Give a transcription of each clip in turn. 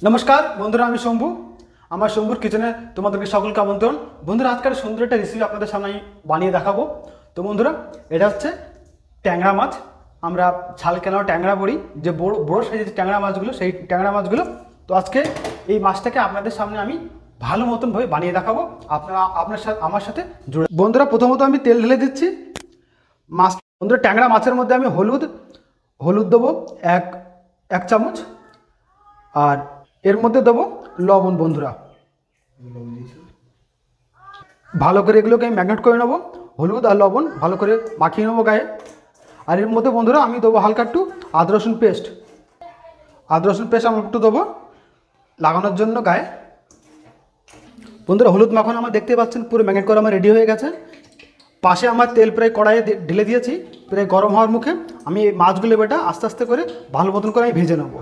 নমস্কার বন্ধুরা, আমি শম্ভু। আমার শম্ভুর কিচেনে তোমাদেরকে সকলকে আমন্ত্রণ। বন্ধুরা, আজকের সুন্দর একটা রেসিপি আপনাদের সামনে আমি বানিয়ে দেখাবো। তো বন্ধুরা, এটা হচ্ছে ট্যাংরা মাছ। আমরা ঝাল কেন ট্যাংরা বলি, যে বড় বড় সাইজের ট্যাংরা মাছগুলো, সেই ট্যাংরা মাছগুলো। তো আজকে এই মাছটাকে আপনাদের সামনে আমি ভালো মতনভাবে বানিয়ে দেখাবো। আপনার সাথে আমার সাথে জুড়ে। বন্ধুরা, প্রথমত আমি তেল ঢেলে দিচ্ছি মাছ। বন্ধুরা, ট্যাংরা মাছের মধ্যে আমি হলুদ দেবো এক চামচ, আর এর মধ্যে দেবো লবণ। বন্ধুরা, ভালো করে এগুলোকে আমি ম্যাগনেট করে নেবো। হলুদ আর লবণ ভালো করে মাখিয়ে নেবো গায়ে। আর এর মধ্যে বন্ধুরা আমি দেবো হালকা একটু আদা রসুন পেস্ট আমি একটু দেবো লাগানোর জন্য গায়ে। বন্ধুরা, হলুদ মাখানো আমার দেখতে পাচ্ছেন পুরো ম্যাগনেট করে আমার রেডি হয়ে গেছে। পাশে আমার তেল প্রায় কড়াইয়ে ঢেলে দিয়েছি, প্রায় গরম হওয়ার মুখে। আমি এই মাছগুলো বেটা আস্তে আস্তে করে ভালো মতন করে আমি ভেজে নেবো।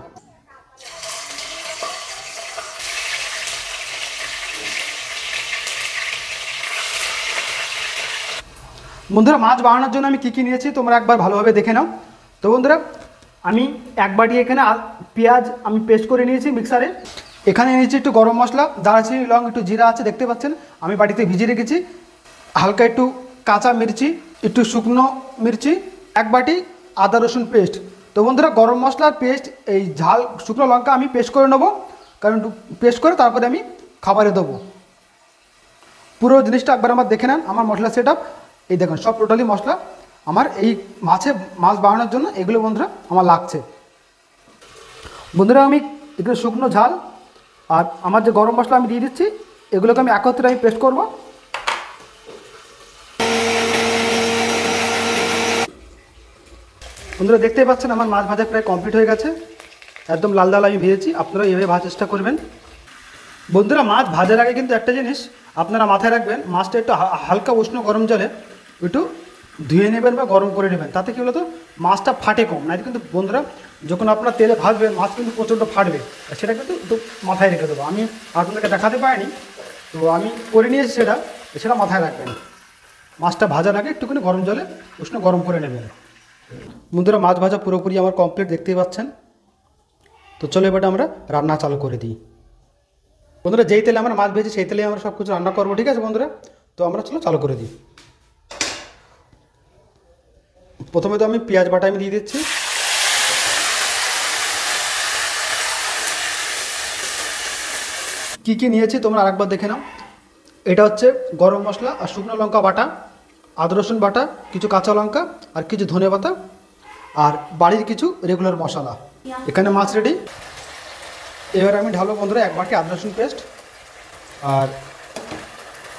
বন্ধুরা, মাছ বানানোর জন্য আমি কী নিয়েছি তোমরা একবার ভালোভাবে দেখে নাও। তো বন্ধুরা, আমি এক বাটি এখানে পেঁয়াজ আমি পেস্ট করে নিয়েছি মিক্সারে। এখানে নিয়েছি একটু গরম মশলা, দারচিনি, লং, একটু জিরা আছে দেখতে পাচ্ছেন, আমি বাটিতে ভিজিয়ে রেখেছি। হালকা একটু কাঁচা মির্চি, একটু শুকনো মির্চি, এক বাটি আদা রসুন পেস্ট। তো বন্ধুরা, গরম মশলার পেস্ট, এই ঝাল শুকনো লঙ্কা আমি পেস্ট করে নেবো, কারণ পেস্ট করে তারপরে আমি খাবারে দেবো। পুরো জিনিসটা একবার আমার দেখে নেন। আমার মশলা সেট আপ এই দেখুন, সব টোটালি মশলা আমার এই মাছ বানানোর জন্য এগুলো বন্ধুরা আমার লাগছে। বন্ধুরা, আমি এগুলো শুকনো ঝাল আর আমার যে গরম মশলা আমি দিয়ে দিচ্ছি, এগুলোকে আমি একত্রে আমি পেস্ট করব। বন্ধুরা, দেখতেই পাচ্ছেন আমার মাছ ভাজা প্রায় কমপ্লিট হয়ে গেছে। একদম লাল লাল আমি ভেজেছি, আপনারা এইভাবে ভাজার চেষ্টা করবেন। বন্ধুরা, মাছ ভাজার আগে কিন্তু একটা জিনিস আপনারা মাথায় রাখবেন, মাছটা একটু হালকা উষ্ণ গরম জলে একটু ধুয়ে নেবেন বা গরম করে নেবেন। তাতে কী বলতো, মাছটা ফাটে কম। না কিন্তু বন্ধুরা, যখন আপনারা তেলে ভাজবেন মাছ কিন্তু প্রচণ্ড ফাটবে, সেটা কিন্তু একটু মাথায় রেখে দেবো। আমি আপনাদেরকে দেখাতে পারিনি, তো আমি করে নিয়েছি সেটা মাথায় রাখবেন। মাছটা ভাজার আগে একটুখানি গরম জলে উষ্ণ গরম করে নেবেন। বন্ধুরা, মাছ ভাজা পুরোপুরি আমার কমপ্লিট দেখতেই পাচ্ছেন। তো চলো এবার আমরা রান্না চালু করে দিই। বন্ধুরা, যেই তেলে আমরা মাছ ভেজে সেই তেলে আমরা সব কিছু রান্না করবো, ঠিক আছে বন্ধুরা? তো আমরা চলো চালু করে দিই। প্রথমে তো আমি পেঁয়াজ বাটা আমি দিয়ে দিচ্ছি। কি নিয়েছি তোমরা আরেকবার দেখে নাও। এটা হচ্ছে গরম মশলা আর শুকনো লঙ্কা বাটা, আদা রসুন বাটা, কিছু কাঁচা লঙ্কা আর কিছু ধনে পাতা, আর বাড়ির কিছু রেগুলার মশলা। এখানে মাছ রেডি। এবার আমি ঢালবো বন্ধুরা এক বাটি আদা রসুন পেস্ট, আর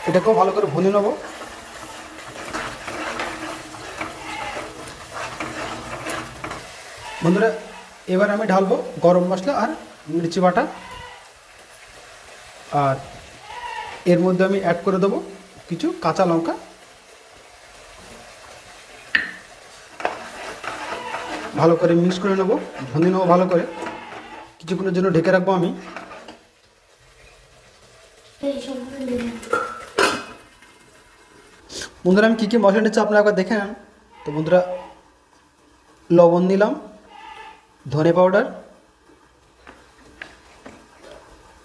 এটাকেও ভালো করে ভুনে নেব। বন্ধুরা, এবার আমি ঢালবো গরম মশলা আর মির্চি বাটা, আর এর মধ্যে আমি অ্যাড করে দেবো কিছু কাঁচা লঙ্কা। ভালো করে মিক্স করে নেবো, ভুনে নেবো ভালো করে। কিছুক্ষণের জন্য ঢেকে রাখবো আমি। বন্ধুরা, আমি কী মশলা নিচ্ছি আপনারা একবার দেখে নেন। তো বন্ধুরা, লবণ নিলাম, ধনে পাউডার,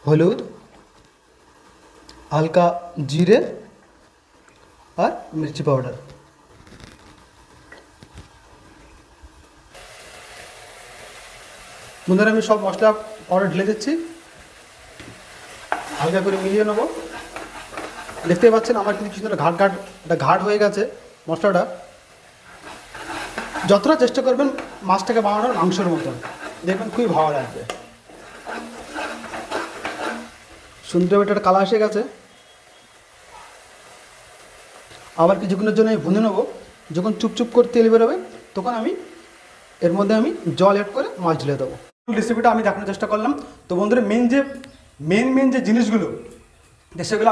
হলুদ, হালকা জিরে আর মির্চি পাউডার। বন্ধুরা, আমি সব মশলা পাউডার ঢেলে দিচ্ছি, হালকা করে মিলিয়ে নেবো। দেখতে পাচ্ছেন আমার কিন্তু কিছু ঘাট হয়ে গেছে মশলাটা। যতটা চেষ্টা করবেন মাছটাকে বানানোর মাংসের মতন, দেখবেন খুবই ভালো লাগবে। সুন্দর একটা কালার এসে গেছে। আবার কিছুক্ষণের জন্য আমি ভুনে নেবো। যখন চুপচুপ করে তেল বেরোবে তখন আমি এর মধ্যে আমি জল অ্যাড করে মাছ ঢেলে দেবো। রেসিপিটা আমি দেখানোর চেষ্টা করলাম। তো বন্ধুরা, মেন যে জিনিসগুলো সেগুলো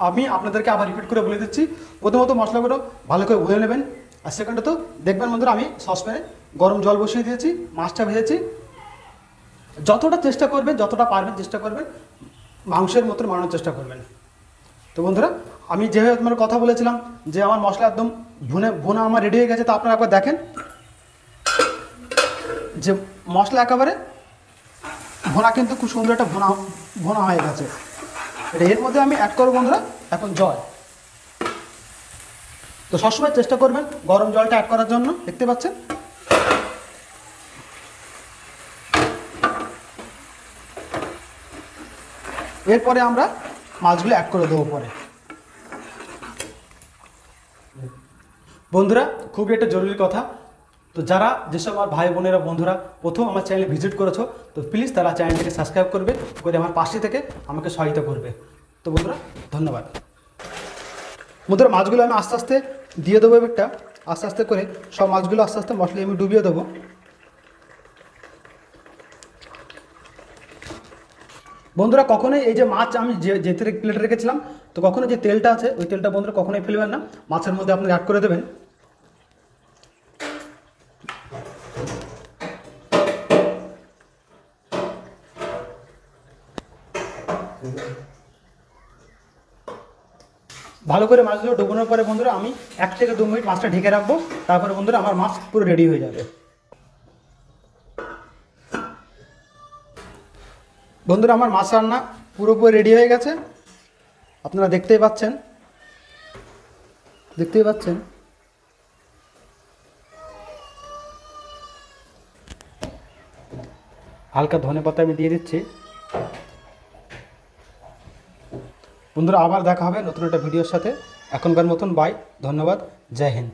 আমি আপনাদেরকে আবার রিপিট করে বলে দিচ্ছি। প্রথমত মশলাগুলো ভালো করে ভুনে নেবেন, আর সেকেন্ডে তো দেখবেন বন্ধুরা, আমি সসপ্যানে গরম জল বসিয়ে দিয়েছি, মাছটা ভেজেছি। যতটা পারবেন চেষ্টা করবেন মাংসের মতন বানানোর চেষ্টা করবেন। তো বন্ধুরা, আমি যেভাবে তোমার কথা বলেছিলাম যে আমার মশলা একদম ভুনা আমার রেডি হয়ে গেছে, তো আপনারা একবার দেখেন যে মশলা একেবারে ভোনা কিন্তু খুব সুন্দর একটা ভোনা ভোনা হয়ে গেছে। এর মধ্যে আমি অ্যাড করবো বন্ধুরা এখন জল। তো সবসময় চেষ্টা করবেন গরম জলটা অ্যাড করার জন্য, দেখতে পাচ্ছেন। এরপরে আমরা মাছগুলো অ্যাড করে দেবো পরে। বন্ধুরা খুবই একটা জরুরি কথা, তো যারা যেসব আমার ভাই বোনেরা বন্ধুরা প্রথম আমার চ্যানেলে ভিজিট করেছো, তো প্লিজ তারা চ্যানেলটিকে সাবস্ক্রাইব করবে, করে আমার পাশে থেকে আমাকে সহায়তা করবে। তো বন্ধুরা ধন্যবাদ। বন্ধুরা মাছগুলো আমি আস্তে আস্তে দিয়ে দেবো, একটা আস্তে আস্তে করে সব মাছগুলো আস্তে আস্তে মশলা আমি ডুবিয়ে দেবো। বন্ধুরা কখনোই এই যে মাছ আমি যে প্লেটে রেখেছিলাম, তো কখনো যে তেলটা আছে ওই তেলটা বন্ধুরা কখনোই ফেলবেন না, মাছের মধ্যে আপনি অ্যাড করে দেবেন। ভালো করে মাছগুলো ডুবানোর পরে বন্ধুরা আমি 1 থেকে 2 মিনিট মাছটা ঢেকে রাখবো, তারপরে বন্ধুরা আমার মাছ পুরো রেডি হয়ে যাবে। বন্ধুরা আমার মাছ রান্না পুরোপুরি রেডি হয়ে গেছে, আপনারা দেখতেই পাচ্ছেন। হালকা ধনেপাতা আমি দিয়ে দিচ্ছি। বন্ধুরা আবার দেখা হবে নতুন একটা ভিডিওর সাথে, এখনকার মতন বাই, ধন্যবাদ, জয় হিন্দ।